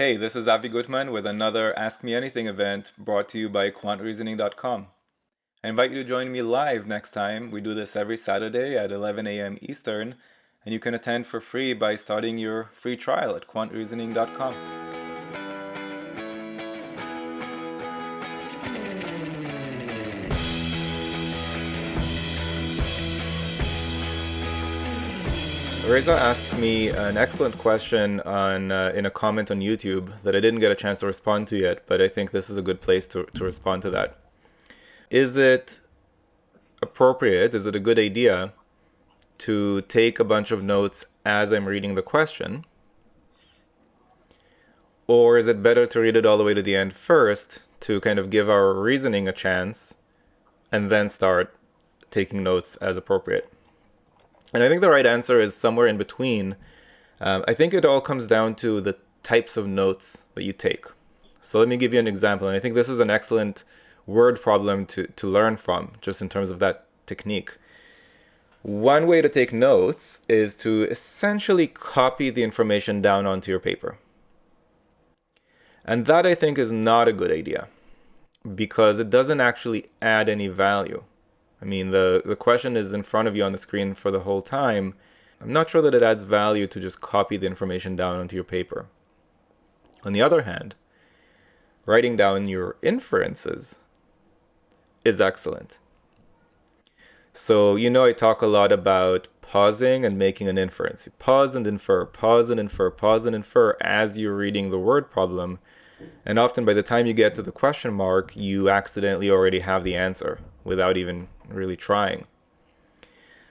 Hey, this is Avi Gutman with another Ask Me Anything event brought to you by quantreasoning.com. I invite you to join me live next time. We do this every Saturday at 11 a.m. Eastern, and you can attend for free by starting your free trial at quantreasoning.com. Reza asked me an excellent question in a comment on YouTube that I didn't get a chance to respond to yet, but I think this is a good place to respond to that. Is it appropriate, is it a good idea to take a bunch of notes as I'm reading the question? Or is it better to read it all the way to the end first to kind of give our reasoning a chance and then start taking notes as appropriate? And I think the right answer is somewhere in between. I think it all comes down to the types of notes that you take. So let me give you an example. And I think this is an excellent word problem to learn from, just in terms of that technique. One way to take notes is to essentially copy the information down onto your paper. And that, I think, is not a good idea because it doesn't actually add any value. I mean, the question is in front of you on the screen for the whole time. I'm not sure that it adds value to just copy the information down onto your paper. On the other hand, writing down your inferences is excellent. So, I talk a lot about pausing and making an inference. You pause and infer, pause and infer, pause and infer as you're reading the word problem. And often by the time you get to the question mark, you accidentally already have the answer without even really trying.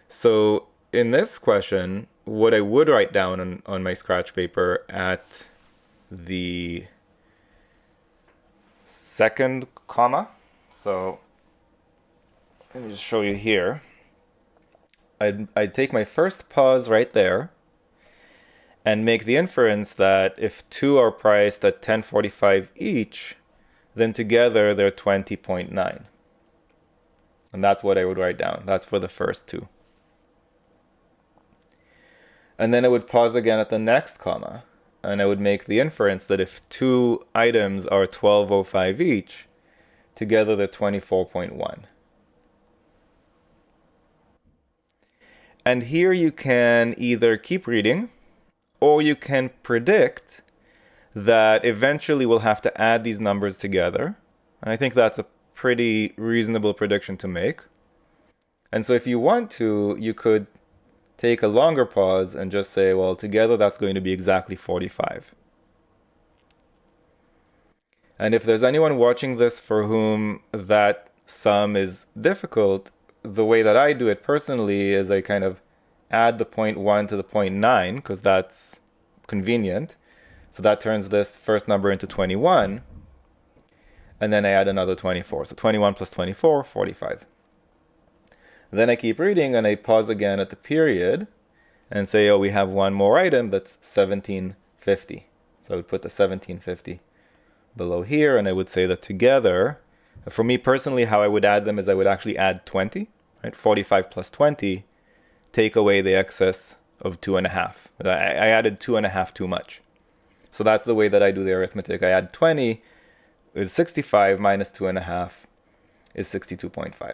So in this question, what I would write down on my scratch paper at the second comma, so let me just show you here. I'd take my first pause right there and make the inference that if two are priced at $10.45 each, then together they're 20.9. And that's what I would write down. That's for the first two. And then I would pause again at the next comma, and I would make the inference that if two items are $12.05 each, together they're 24.1. And here you can either keep reading, or you can predict that eventually we'll have to add these numbers together. And I think that's a pretty reasonable prediction to make. And so if you want to, you could take a longer pause and just say, well, together that's going to be exactly 45. And if there's anyone watching this for whom that sum is difficult, the way that I do it personally is I kind of add the 0.1 to the 0.9 because that's convenient. So that turns this first number into 21. And then I add another 24. So 21 plus 24, 45. Then I keep reading and I pause again at the period and say, oh, we have one more item that's 1750. So I would put the 1750 below here, and I would say that together, for me personally, how I would add them is I would actually add 20, right? 45 plus 20, take away the excess of 2.5. I added 2.5 too much. So that's the way that I do the arithmetic. I add 20 is 65 minus 2.5 is 62.5.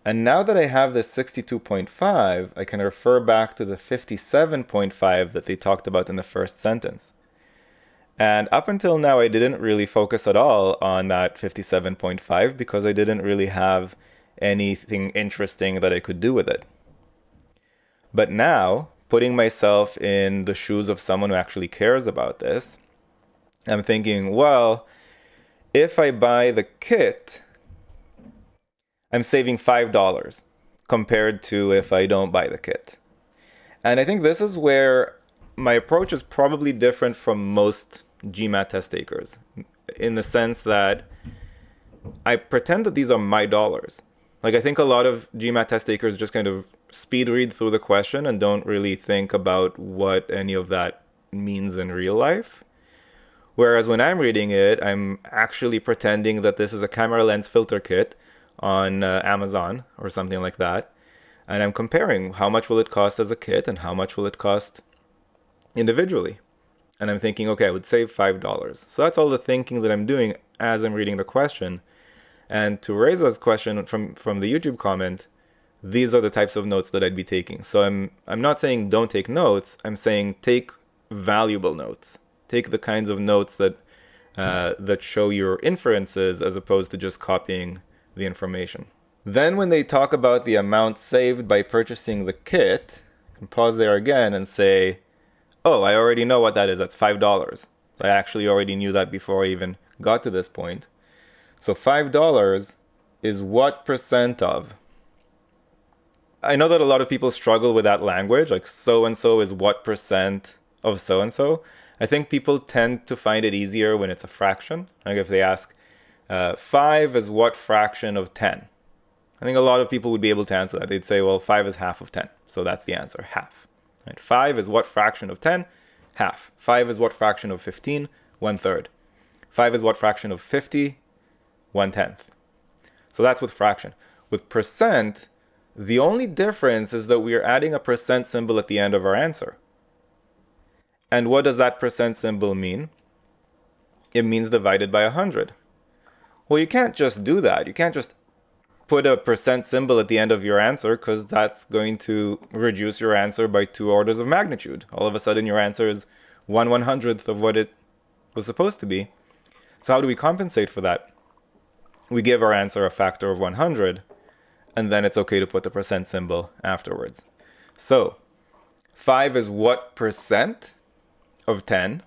And now that I have this 62.5, I can refer back to the 57.5 that they talked about in the first sentence. And up until now, I didn't really focus at all on that 57.5 because I didn't really have anything interesting that I could do with it. But now, putting myself in the shoes of someone who actually cares about this, I'm thinking, well, if I buy the kit, I'm saving $5 compared to if I don't buy the kit. And I think this is where my approach is probably different from most GMAT test takers, in the sense that I pretend that these are my dollars. Like, I think a lot of GMAT test takers just kind of speed read through the question and don't really think about what any of that means in real life. Whereas when I'm reading it, I'm actually pretending that this is a camera lens filter kit on Amazon or something like that. And I'm comparing how much will it cost as a kit and how much will it cost individually. And I'm thinking, okay, I would save $5. So that's all the thinking that I'm doing as I'm reading the question. And to Reza's question from the YouTube comment, these are the types of notes that I'd be taking. So I'm not saying don't take notes. I'm saying take valuable notes. Take the kinds of notes that that show your inferences as opposed to just copying the information. Then when they talk about the amount saved by purchasing the kit, you can pause there again and say, oh, I already know what that is. That's $5. I actually already knew that before I even got to this point. So $5 is what percent of? I know that a lot of people struggle with that language, like so-and-so is what percent of so-and-so. I think people tend to find it easier when it's a fraction. Like if they ask, 5 is what fraction of 10? I think a lot of people would be able to answer that. They'd say, well, 5 is half of 10. So that's the answer, half. Right? 5 is what fraction of 10? Half. 5 is what fraction of 15? 1/3. 5 is what fraction of 50? 1/10. So that's with fraction. With percent, the only difference is that we are adding a percent symbol at the end of our answer. And what does that percent symbol mean? It means divided by 100. Well, you can't just do that. You can't just put a percent symbol at the end of your answer, because that's going to reduce your answer by 2 orders of magnitude. All of a sudden, your answer is 1/100th of what it was supposed to be. So how do we compensate for that? We give our answer a factor of 100, and then it's okay to put the percent symbol afterwards. So 5 is what percent of 10?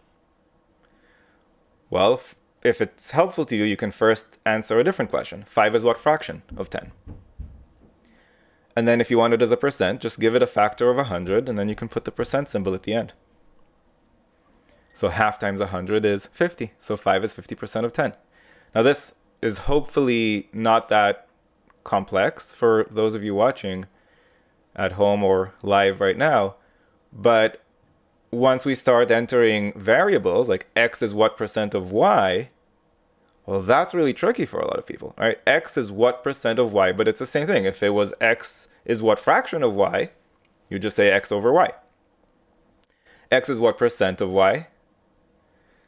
Well, if it's helpful to you, you can first answer a different question. 5 is what fraction of 10? And then if you want it as a percent, just give it a factor of 100, and then you can put the percent symbol at the end. So half times 100 is 50. So 5 is 50% of 10. Now this is hopefully not that complex for those of you watching at home or live right now. But once we start entering variables, like x is what percent of y, well, that's really tricky for a lot of people. All right, x is what percent of y, but it's the same thing. If it was x is what fraction of y, you just say x over y. X is what percent of y?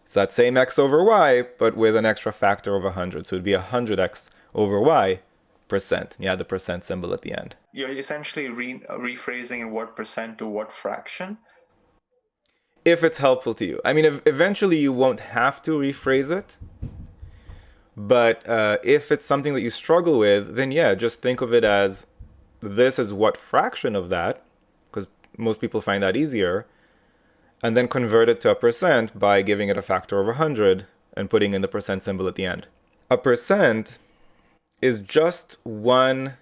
It's that same x over y, but with an extra factor of 100. So it'd be 100x over y percent. You add the percent symbol at the end. You're essentially rephrasing in what percent to what fraction? If it's helpful to you. I mean, eventually you won't have to rephrase it. But if it's something that you struggle with, then yeah, just think of it as this is what fraction of that, because most people find that easier, and then convert it to a percent by giving it a factor of 100 and putting in the percent symbol at the end. A percent is just one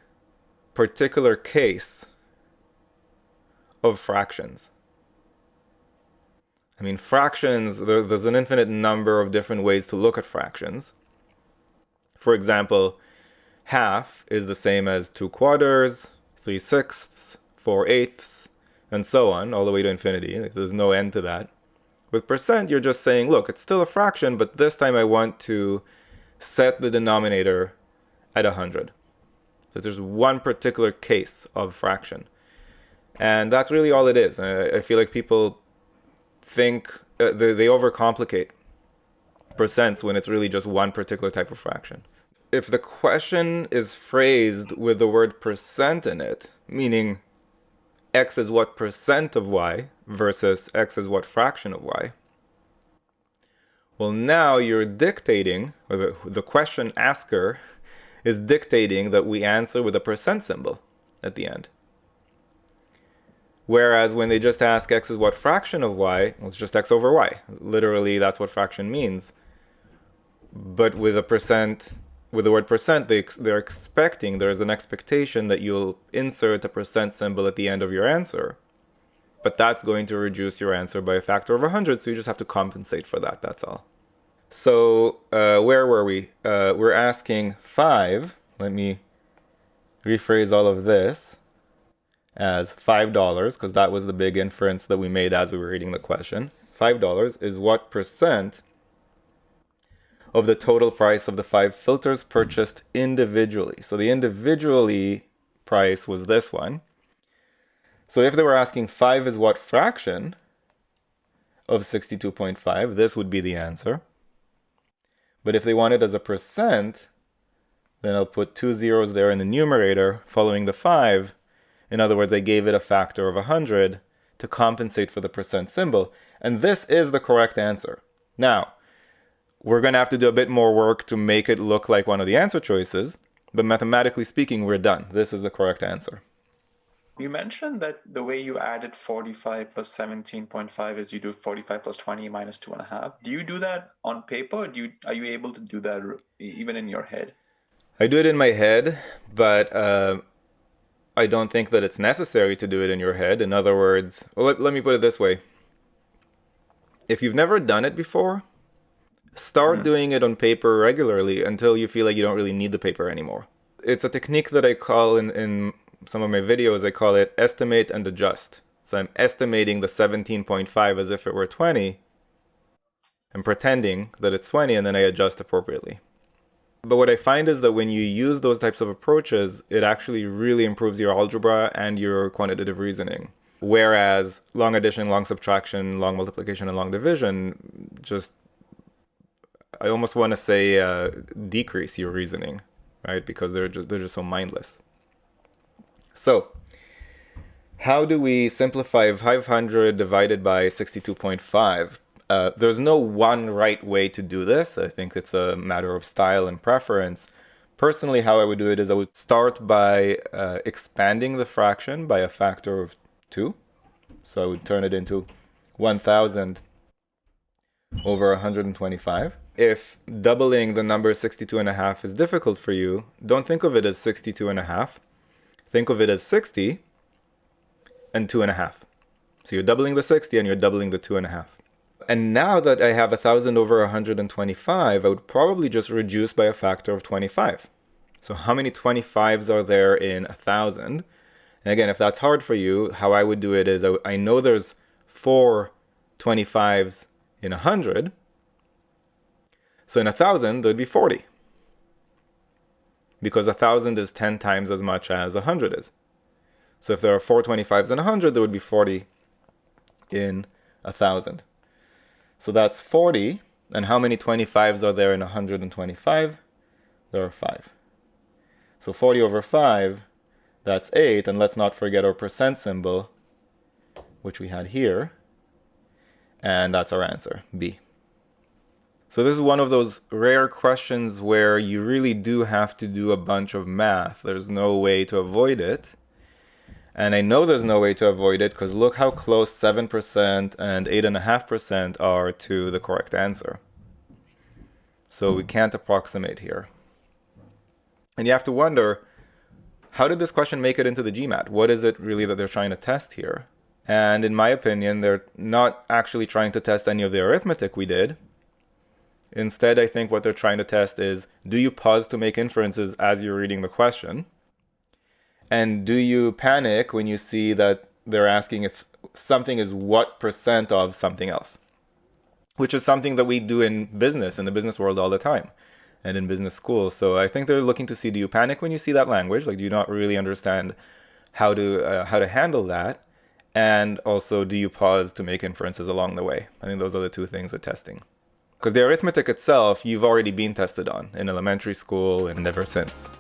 particular case of fractions. I mean, fractions, there's an infinite number of different ways to look at fractions. For example, half is the same as 2/4, 3/6, 4/8, and so on, all the way to infinity. Like, there's no end to that. With percent, you're just saying, look, it's still a fraction, but this time I want to set the denominator at 100. So there's one particular case of fraction. And that's really all it is. I feel like people think they overcomplicate percents when it's really just one particular type of fraction. If the question is phrased with the word percent in it, meaning x is what percent of y versus x is what fraction of y, well, now you're dictating, or the question asker is dictating that we answer with a percent symbol at the end. Whereas when they just ask x is what fraction of y, well, it's just x over y. Literally, that's what fraction means. But with a percent, with the word percent, they're expecting, there's an expectation that you'll insert a percent symbol at the end of your answer. But that's going to reduce your answer by a factor of 100, so you just have to compensate for that, that's all. So where were we? We're asking 5. Let me rephrase all of this as $5, because that was the big inference that we made as we were reading the question. $5 is what percent of the total price of the 5 filters purchased individually. So the individually price was this one. So if they were asking 5 is what fraction, of 62.5, this would be the answer. But if they want it as a percent, then I'll put 2 zeros there in the numerator following the 5. In other words, I gave it a factor of 100 to compensate for the percent symbol. And this is the correct answer. Now, we're going to have to do a bit more work to make it look like one of the answer choices, but mathematically speaking, we're done. This is the correct answer. You mentioned that the way you added 45 plus 17.5 is you do 45 plus 20 minus 2.5. Do you do that on paper, or are you able to do that even in your head? I do it in my head, but I don't think that it's necessary to do it in your head. In other words, well, let me put it this way. If you've never done it before, start doing it on paper regularly until you feel like you don't really need the paper anymore. It's a technique that I call in some of my videos, I call it estimate and adjust. So I'm estimating the 17.5 as if it were 20. I'm pretending that it's 20, and then I adjust appropriately. But what I find is that when you use those types of approaches, it actually really improves your algebra and your quantitative reasoning. Whereas long addition, long subtraction, long multiplication, and long division just, I almost want to say, decrease your reasoning, right? Because they're just so mindless. So, how do we simplify 500 divided by 62.5? There's no one right way to do this. I think it's a matter of style and preference. Personally, how I would do it is I would start by expanding the fraction by a factor of 2. So I would turn it into 1,000 over 125. If doubling the number 62.5 is difficult for you, don't think of it as 62.5. Think of it as 60 and 2.5. So you're doubling the 60 and you're doubling the 2.5. And now that I have 1,000 over 125, I would probably just reduce by a factor of 25. So how many 25s are there in 1,000? And again, if that's hard for you, how I would do it is I know there's 4 25s in 100. So in 1,000, there'd be 40. Because 1,000 is 10 times as much as 100 is. So if there are 4 25s in 100, there would be 40 in 1,000. So that's 40. And how many 25s are there in 125? There are 5. So 40 over 5, that's 8. And let's not forget our percent symbol, which we had here. And that's our answer, B. So this is one of those rare questions where you really do have to do a bunch of math. There's no way to avoid it. And I know there's no way to avoid it because look how close 7% and 8.5% are to the correct answer. So we can't approximate here. And you have to wonder, how did this question make it into the GMAT? What is it really that they're trying to test here? And in my opinion, they're not actually trying to test any of the arithmetic we did. Instead, I think what they're trying to test is, do you pause to make inferences as you're reading the question? And do you panic when you see that they're asking if something is what percent of something else? Which is something that we do in business, in the business world all the time, and in business schools. So I think they're looking to see, do you panic when you see that language? Like, do you not really understand how to handle that? And also, do you pause to make inferences along the way? I think those are the two things they're testing. Because the arithmetic itself, you've already been tested on in elementary school and ever since.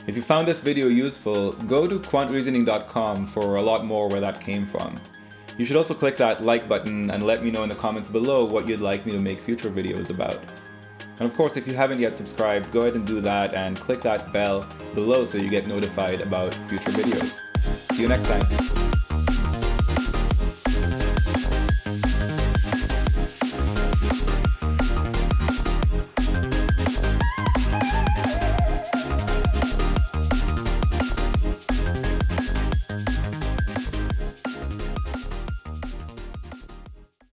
If you found this video useful, go to quantreasoning.com for a lot more where that came from. You should also click that like button and let me know in the comments below what you'd like me to make future videos about. And of course, if you haven't yet subscribed, go ahead and do that and click that bell below so you get notified about future videos. See you next time.